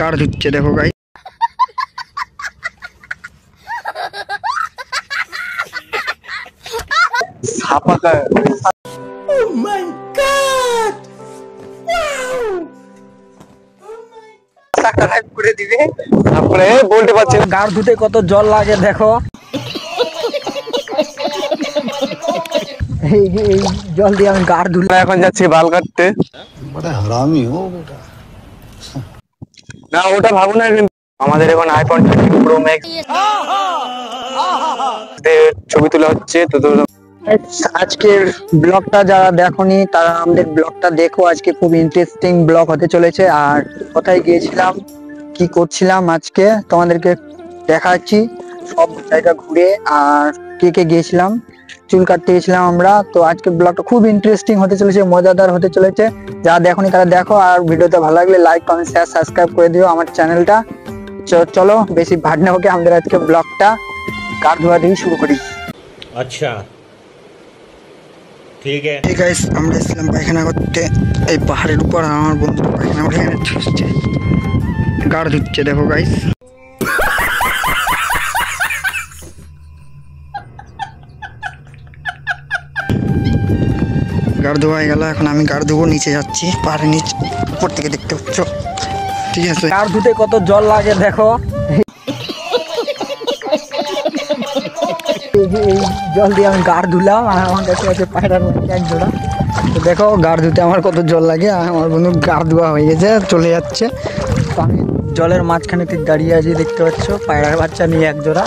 গাড় ধুচ্ছে দেখো গাই। গাড় ধুতে কত জল লাগে দেখো। এই জল দিয়ে আমি গাড় ধুলাম। এখন যাচ্ছি বাল কাটতে। হারামি হো বেটা। না ওটা ভাবো না, কিন্তু আমাদের এখন আইফোন 15 প্রো ম্যাক্স ছবি তোলা হচ্ছে। তো আজকের ব্লগটা যারা দেখোনি তারা আমাদের ব্লগটা দেখো। আজকে খুব ইন্টারেস্টিং ব্লগ হতে চলেছে। আর কোথায় গিয়েছিলাম, কি করছিলাম আজকে তোমাদেরকে দেখাচ্ছি সব জায়গা ঘুরে। আর কে কে গিয়েছিলাম, চুল কাটতে গেছিলাম আমরা। তো আজকে ব্লগটা খুব ইন্টারেস্টিং হতে চলেছে, মজাদার হতে চলেছে। যারা দেখোনি তারা দেখো। আর ভিডিওটা ভালো লাগলে লাইক, কমেন্ট, শেয়ার, সাবস্ক্রাইব করে দিও আমার চ্যানেলটা। চলো বেশি ভাট না হোক, আমাদের আজকে ব্লগটা গাড় ধোয়া দিয়ে শুরু করি। अच्छा ठीक है। ঠিক আছে, আমরা এসেছিলাম পায়খানা করতে এই পাহাড়ের উপর। আমার বন্ধু পায়খানা করে এখানে ছুটছে, গাড় ধুচ্ছে দেখো গাইস। গাড় ধোয়া হয়ে গেল, এখন আমি গাড় ধুবো। নিচে যাচ্ছি, পাহাড়ের নিচ উপর থেকে দেখতে পাচ্ছ। ঠিক আছে, গাড় ধুতে কত জল লাগে দেখো। এই জল দিয়ে আমি গাড় ধুলাম। আর আমার কাছে আছে পায়রার এক জোড়া। তো দেখো গাড় ধুতে আমার কত জল লাগে। আর আমার বন্ধু গাড় ধোয়া হয়ে গেছে, চলে যাচ্ছে। তো আমি জলের মাঝখানে ঠিক দাঁড়িয়ে আছি, দেখতে পাচ্ছ পায়রার বাচ্চা নিয়ে এক জোড়া।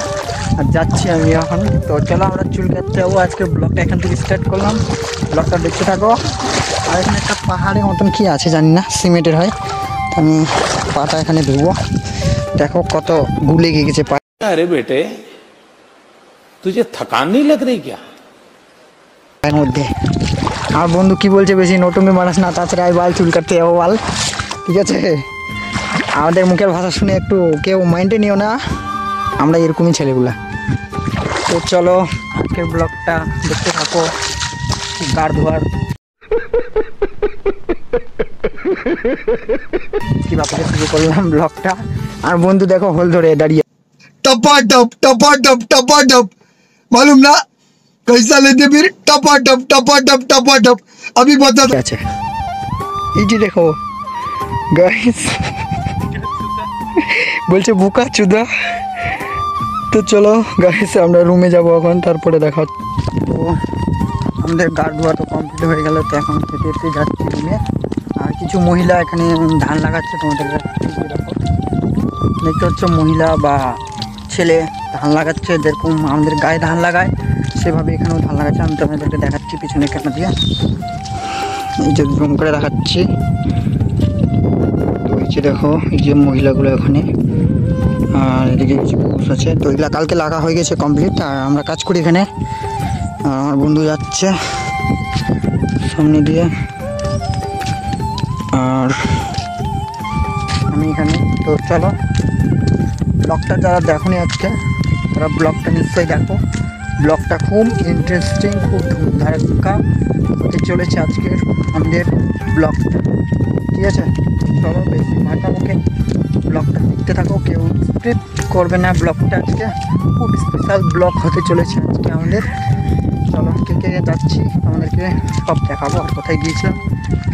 আর যাচ্ছি আমি এখন। তো চলো আমরা চুল কাটতে যাবো। আজকে ব্লগটা এখান থেকে স্টার্ট করলাম, ব্লগটা দেখতে থাকো। আর এখানে একটা পাহাড়ের মতন কি আছে জানি না, সিমেন্টের হয়। তো আমি পাটা এখানে ধুবো। দেখো কত গুলে গেছে পা। अरे बेटे तुझे थकान नहीं लग रही क्या? এর মধ্যে আমার বন্ধু কি বলছে, বেশি নতুন মানুষ না, তাছাড়া বাল চুল কাটতে যাবো বাল। ঠিক আছে, আমাদের মুখের ভাষা শুনে একটু কেউ মাইন্ডে নিও না, আমরা এরকমই ছেলেগুলা। তো চলো আজকের ব্লগটা দেখতে থাকো, গাড় ধোয়ার কিভাবে শুরু করলাম ব্লগটা। আর বন্ধু দেখো হোল ধরে দাঁড়িয়ে, टपाटप टपाटप टपाटप मालूम ना कैसा लेते फिर टपाटप टपाटप टपाटप अभी बता আছে। এই যে দেখো গাইস, বলছে বুকা চুদা। তো চলো গাইস আমরা রুমে যাবো এখন, তারপরে দেখা হচ্ছে। তো আমাদের গাড় ধোয়া তো কমপ্লিট হয়ে গেল। তো এখন হেঁটে হেঁটে যাচ্ছি রুমে। আর কিছু মহিলা এখানে ধান লাগাচ্ছে, তোমাদের দেখতে হচ্ছে মহিলা বা ছেলে ধান লাগাচ্ছে, যেরকম আমাদের গায়ে ধান লাগায় সেভাবে এখানেও ধান লাগাচ্ছে। আমি তোমাদেরকে দেখাচ্ছি পিছনে কেন দিয়ে, এই যে জুম করে দেখাচ্ছি। তো এই যে দেখো এই যে মহিলাগুলো এখানে, আর এদিকে কিছু পুরুষ আছে। তো এগুলা কালকে লাগা হয়ে গেছে কমপ্লিট। আর আমরা কাজ করি এখানে। আমার বন্ধু যাচ্ছে সামনে দিয়ে, আর আমি এখানে। তো চলো ব্লগটা যারা দেখোনি আজকে, তারা ব্লগটা নিশ্চয়ই দেখো। ব্লগটা খুব ইন্টারেস্টিং, খুব ধুমধারাক্কা হতে চলেছে আজকের আমাদের ব্লগটা। ঠিক আছে, চলো বেশি ভাটা মুখে ব্লগটা দেখতে থাকো, কেউ স্ক্রিপ্ট করবে না। ব্লগটা আজকে খুব স্পেশাল ব্লগ হতে চলেছে আজকে আমাদের। চলো কে কে যাচ্ছি আমাদেরকে সব দেখাবো, আর কোথায় গিয়েছিলাম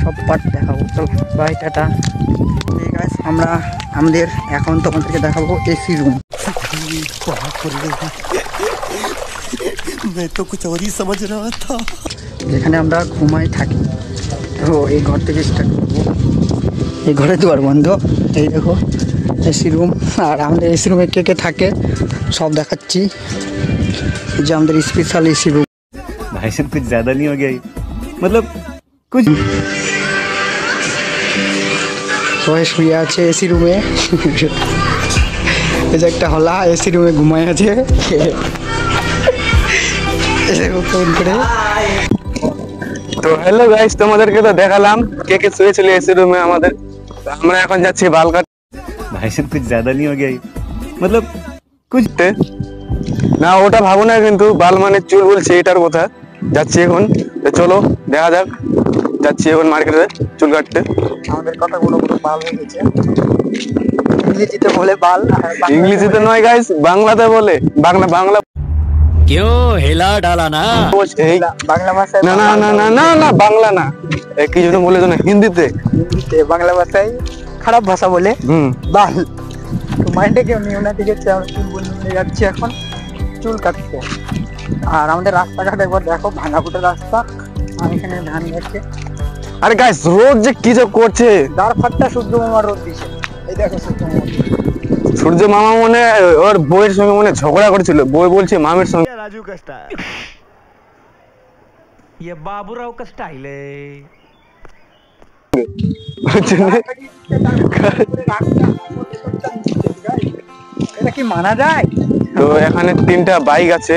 সব পার্ট দেখাবো। চলো বাই, টাটা। ঠিক আছে, আমরা আমাদের এখন তোমাদেরকে দেখাবো এসি রুম। मैं तो कुछ और ही समझ रहा था। যেখানে আমরা ঘুমাই থাকি। তো এই ঘর থেকে স্টার্ট করবো। এই ঘরে দুয়ার বন্ধ, এই দেখো এসি রুম। আর আমাদের এসি রুমে কে কে থাকে সব দেখাচ্ছি। এই যে আমাদের স্পেশাল এসি রুম। भाई साहब कुछ ज्यादा नहीं हो गया ये? मतलब कुछ সবাই শুয়ে আছে এসি রুমে। এই যে একটা হলা এসি রুমে ঘুমায় আছে। ফোন করে। তো হ্যালো গাইস, তোমাদেরকে তো দেখালাম কে কে শুয়েছিল এসি রুমে আমাদের। আমরা এখন যাচ্ছি বাল কাট। भाई साहब कुछ ज्यादा नहीं हो गया ये? मतलब कुछ না ওটা ভাবো না, কিন্তু বাল মানে চুল বলছে এটার কথা। যাচ্ছি এখন, চলো দেখা যাক। যাচ্ছি এখন মার্কেটে চুল কাটতে। আমাদের কথাগুলো পুরো বাল হয়ে গেছে। ইংরেজিতে বলে বাল, আর বাংলাতে ইংলিশে নয় গাইস, বাংলাতে বলে। বাংলা বাংলা क्यों हिला डाला ना। এই বাংলা ভাষায় না না না না না না বাংলা না, কি জন্য বলে তো না হিন্দিতে। হিন্দিতে, বাংলা ভাষায় খারাপ ভাষা বলে হুম বাল। তো মাইন্ডে কেউ নিও না, ঠিক আছে? আমরা তিন বন্ধু মিলে যাচ্ছি এখন চুল কাটতে। আর আমাদের রাস্তাঘাট একবার দেখো, ভাঙা ফুটে রাস্তা, আর এখানে ধান গেছে। আরে গাইস রোদ যে কি যে করছে, দাঁড় ফাটটা সূর্য মামার রোদ দিছে, এই দেখো সূর্য মামা। সূর্য মামা মনে ওর বউয়ের সঙ্গে মনে ঝগড়া করেছিল, বউ বলছে মামের সঙ্গে राजू का स्टाइल, ये बाबूराव का स्टाइल है। এটা কি মানা যায়? তো এখানে তিনটা বাইক আছে,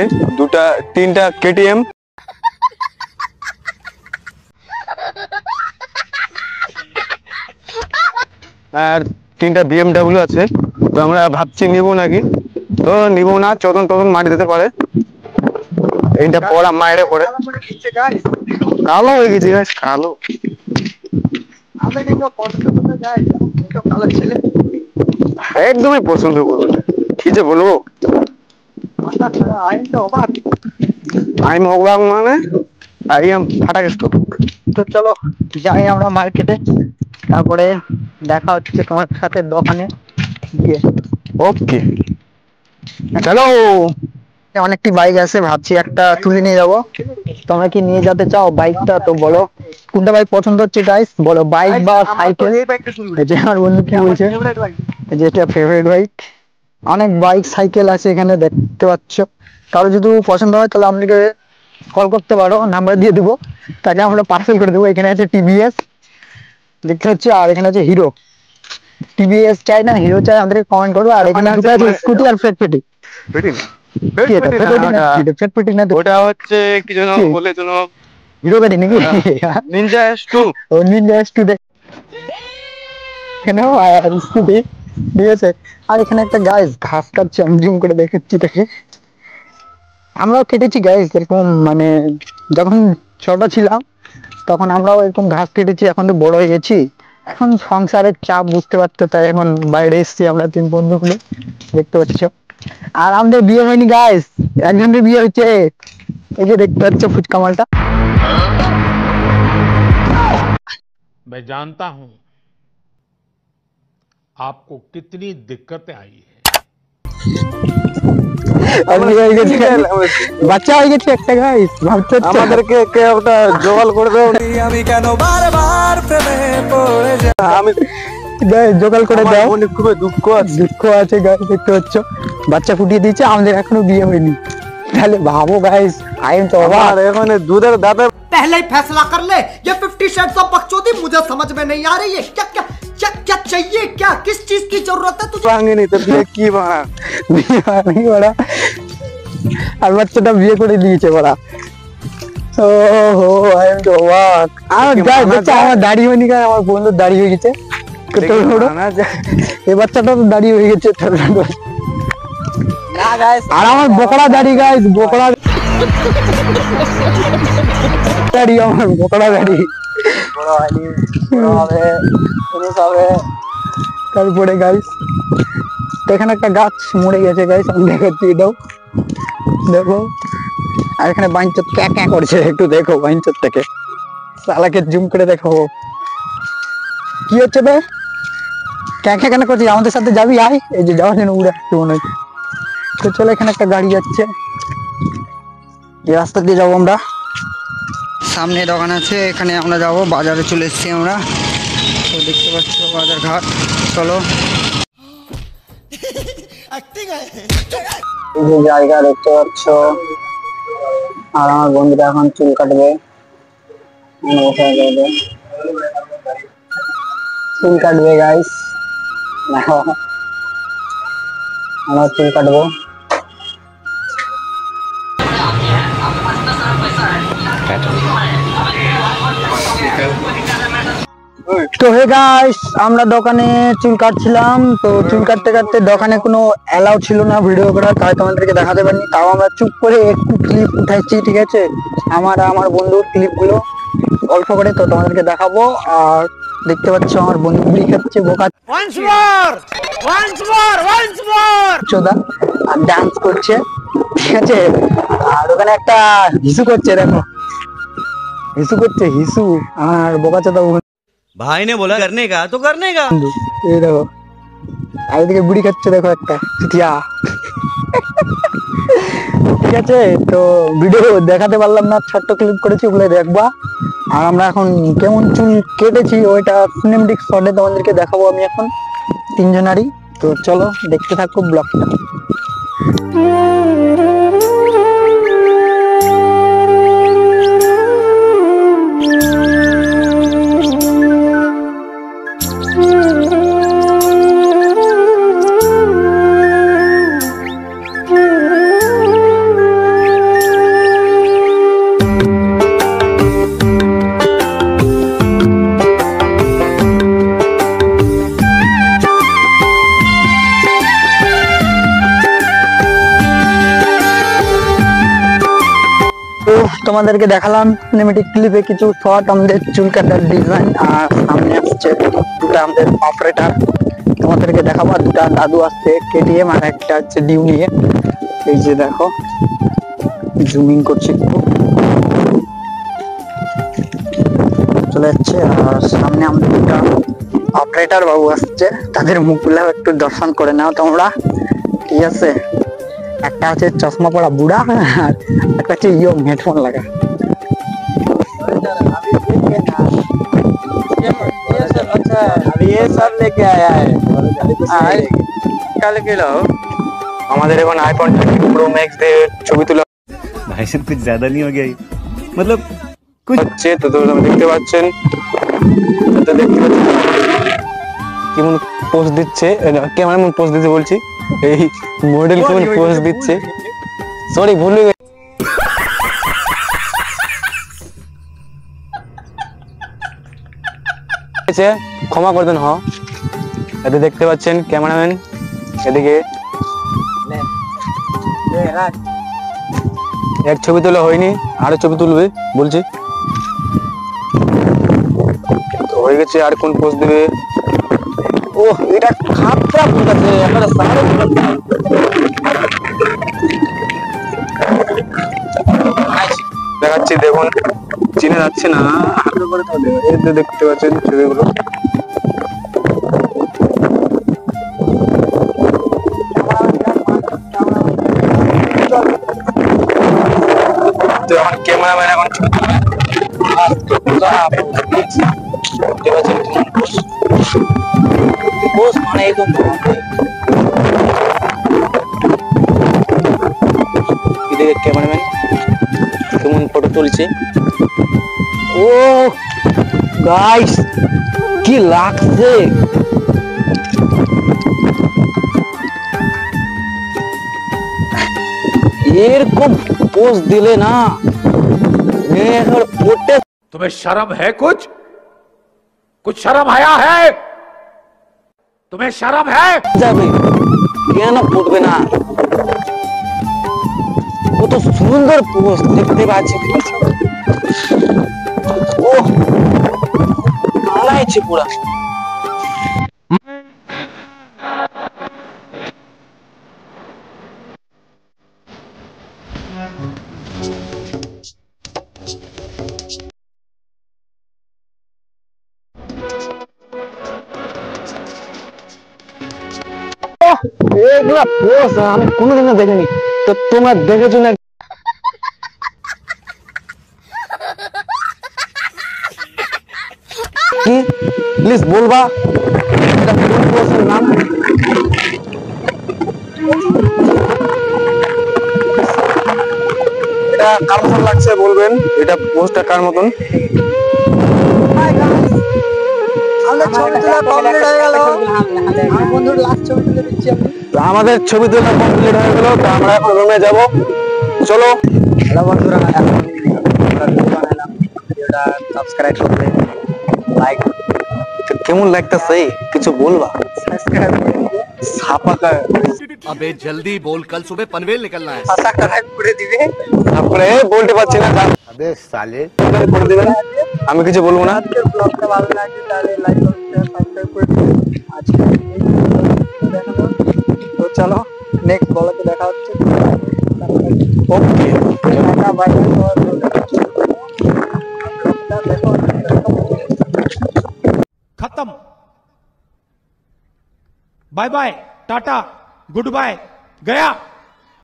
তিনটা কেটিএম, আর তিনটা বিএমডব্লিউ আছে। তো আমরা ভাবছি নিবো নাকি, তো নিবো না, চতন মাটি দিতে পারে। এইটা পড়া মায়েরে পড়ে কালো হয়ে গেছে গাইস, কালো। আমরা কিন্তু কলকাতা যাই, তো কালো ছেলে একদমই পছন্দ করবো না, কি যে বলবো। আইন তো অবাক। আই এম অবাক মানে আই এম ফাটাকেষ্ট। তো চলো যাই আমরা মার্কেটে, তারপরে দেখা হচ্ছে তোমার সাথে দোকানে গিয়ে। ওকে চলো। অনেকটি বাইক আছে, ভাবছি একটা তুলে নিয়ে যাবো। তোমরা কি নিয়ে যেতে চাও বাইকটা? তো বলো কোনটা বাইক পছন্দ হচ্ছে গাইস, বলো বাইক বা সাইকেল। এই যে আমার বন্ধু কি বলছে, এই যে এটা ফেভারিট বাইক। অনেক বাইক সাইকেল আছে এখানে দেখতে পাচ্ছ। কারো যদি পছন্দ হয় তাহলে আমাদেরকে কল করতে পারো, নাম্বার দিয়ে দেবো, তাকে আমরা পার্সেল করে দেবো। এখানে আছে টিভিএস দেখতে হচ্ছে, আর এখানে আছে হিরো। টিভিএস চাই না হিরো চাই, আমাদেরকে কমেন্ট করো। আর এখানে দুটো আছে স্কুটি আর ফেটপেটি। কি এটা? ফেটপেটি না, ফেটপেটি না তো, ওটা হচ্ছে কি যেন বলে যেন হিরো গাড়ি নাকি? Ninja S2। ও নিনজা S2 এখানেও আর স্কুটি, ঠিক আছে। আর এখানে একটা গাইস ঘাস কাটছে, আমি জুম করে দেখাচ্ছি তাকে। আমরাও কেটেছি গাইস এরকম, মানে যখন ছোট ছিলাম তখন আমরাও এরকম ঘাস কেটেছি। এখন তো বড় হয়ে গেছি, এখন সংসারের চাপ বুঝতে পারছো, তাই এখন বাইরে এসেছি আমরা তিন বন্ধু মিলে, দেখতে পাচ্ছ। আর আমাদের বিয়ে হয়নি গাইস, একজনের বিয়ে হচ্ছে, এই যে দেখতে পাচ্ছ ফুচকা মালটা। मैं जानता हूं आपको कितनी दिक्कतें आई है। বাচ্চা হয়ে গেছে একটা গাইস, ভাবছো আমাদেরকে কে ওটা জোগাড় করে দাও। আমি কেন বারবার প্রেমে পড়ে যাই, আমি জোগাড় করে দাও। মনে খুবই দুঃখ আছে গাইস, দেখতে পাচ্ছ বাচ্চা ফুটিয়ে দিয়েছে, আমাদের এখনো বিয়ে হয়নি। তাহলে ভাবো গাইস, আইন তো অবাক। এখানে দুধের দাদা पहले ही फैसला कर ले, ये 50 शेड्स ऑफ बकचोदी मुझे समझ में नहीं आ रही है। क्या क्या क्या क्या चाहिए, क्या किस चीज की जरूरत है तुझे? ভাঙেনি তো বিয়ে কি ভাঙা। বিয়ে হয়নি বড়া, আর বাচ্চাটা বিয়ে করে দিয়েছে বড়া। ও হো, আইন তো অবাক। আর গাইস বাচ্চা আমার দাড়ি হয়নি, গাইস আমার বন্ধুর দাড়ি হয়ে গেছে। এই বাচ্চাটা তো দাড়ি হয়ে গেছে না গাইস। আর আমার বকড়া দাড়ি গাইস, বকড়া দাড়ি, আমার বকড়া দাড়ি বড় হয়নি, বড় হবে, ফিনিশ হবে। তারপরে গাইস এখানে একটা গাছ মরে গেছে গাইস, আমি দেখাচ্ছি, এটাও দেখো। আর এখানে বাইঞ্চত ক্যাঁ ক্যাঁ করছে, একটু দেখো বাইঞ্চতটাকে, শালাকে জুম করে দেখো কি হচ্ছে বে, ক্যাঁ ক্যাঁ কেন করছিস? আমাদের সাথে যাবি, আয়। এই যে যাওয়ার জন্য উড়ে আসছে মনে হচ্ছে। তো চলো, এখানে একটা গাড়ি যাচ্ছে, এই রাস্তা দিয়ে যাবো আমরা। সামনে দোকান আছে, এখানে আমরা যাবো। বাজারে চলে এসেছি আমরা, তো দেখতে পাচ্ছ বাজার ঘাট। চলো, এই যে জায়গা দেখতে পাচ্ছ, আর আমার বন্ধুরা এখন চুল কাটবে, চুল কাটবে গাইস, আমার চুল কাটবো। তো হে গাইস, আমরা দোকানে চুল কাটছিলাম। তো চুল কাটতে কাটতে দোকানে কোনো অ্যালাউ ছিল না ভিডিও করা, তাই তোমাদেরকে দেখাতে পারিনি। তাও আমরা চুপ করে একটু ক্লিপ উঠাচ্ছি, ঠিক আছে, আমার বন্ধুর ক্লিপ গুলো অল্প করে, তো তোমাদেরকে দেখাবো। আর দেখতে পাচ্ছ আমার বন্ধু মুড়ি খাচ্ছে বোকা চোদা আর ডান্স করছে, ঠিক আছে। আর ওখানে একটা হিসু করছে, দেখো হিসু করছে, হিসু আর বোকা চোদা भाई ने बोला करने का तो करने का। বন্ধু। এই দেখো আর এদিকে বুড়ি খাচ্ছে, দেখো একটা চুতিয়া। ঠিক আছে, তো ভিডিও দেখাতে পারলাম না, ছোট্ট ক্লিপ করেছি, ওগুলো দেখবা। আর আমরা এখন কেমন চুল কেটেছি ওইটা সিনেমেটিক শটে তোমাদেরকে দেখাবো আমি এখন তিনজনারই। তো চলো দেখতে থাকো ব্লগটা। তোমাদেরকে দেখালাম সিনেমেটিক ক্লিপে কিছু শট আমাদের চুল কাটার ডিজাইন। আর সামনে আসছে দুটা আমাদের অপারেটর, তোমাদেরকে দেখাবো। আর দুটা দাদু আসছে কেটিএম, আর একটা হচ্ছে ডিউ নিয়ে। এই যে দেখো জুমিং করছি একটু, চলে যাচ্ছে। আর সামনে আমাদের দুটা অপারেটর বাবু আসছে, তাদের মুখগুলো একটু দর্শন করে নাও তোমরা, ঠিক আছে। একটা আছে চশমা পড়া বুড়া, আর একটা হচ্ছে ইয়ং হেডফোন লাগা। আমাদের এখন আইফোন 13 প্রো ম্যাক্স দিয়ে ছবি তোলা भाई साहब कुछ ज्यादा नहीं हो गया ये? मतलब कुछ হচ্ছে। তো তোমরা দেখতে পাচ্ছেন, তো দেখতে পাচ্ছেন কেমন পোস্ট দিচ্ছে, কেমন পোস্ট দিচ্ছে বলছি, এই মডেল কেমন পোস্ট দিচ্ছে। সরি ভুলে গেছে, ক্ষমা করে দেন। এতে দেখতে পাচ্ছেন ক্যামেরাম্যান এদিকে এক ছবি তোলা হয়নি, আরো ছবি তুলবে বলছি। তো হয়ে গেছে, আর কোন পোস্ট দেবে? ও এটা খাপড়া ফুল আছে, এবারে সারে দেখাচ্ছি, দেখুন চিনে যাচ্ছে না, হাতে করে তাহলে এই যে দেখতে পাচ্ছেন ছবিগুলো। তো আমার ক্যামেরাম্যান এখন ক্যামেরাম্যান কেমন ফটো তুলছে। ও গাইস কি লাগছে, এরকম পোস্ট দিলে না ফোটে तुम्हें शर्म है? कुछ शर्म आया है? तुम्हें शर्म है? যাবে, কেন ফুটবে না? কত সুন্দর পোস্ট দেখতে পাচ্ছি। ও কালাইছে পুরা। এগুলা পোস্ট আমি কোনোদিনও দেখিনি, তো তোমরা দেখেছো না? কি প্লিজ বলবা এটা কোন পোস্টের নাম? এটা কার মতন লাগছে বলবেন, এটা পোস্টটা কার মতন? আমাদের ছবি তোলা কমপ্লিট হয়ে গেল, তো আমরা এখন রুমে যাব। চলো হ্যালো বন্ধুরা, এখন ভিডিওটা সাবস্ক্রাইব করবে, লাইক। কেমন লাগতেছে কিছু বলবা? সাবস্ক্রাইব ছাপাকা अबे जल्दी बोल, कल सुबह पनवेल निकलना है। সাবস্ক্রাইব করে দিবে, তারপরে বলতে পারছি না, अबे साले করে দিবেন। আমি কিছু বলবো না। আজকের ব্লগটা ভালো লাগে তাহলে লাইক করুন, সাবস্ক্রাইব করে দিন। আজকে এই দেখানো, তো চলো নেক্সট ব্লগে দেখা হচ্ছে। ওকে টাটা বাই বাই, ব্লগটা দেখো। खत्म। Bye bye, tata, goodbye, गया।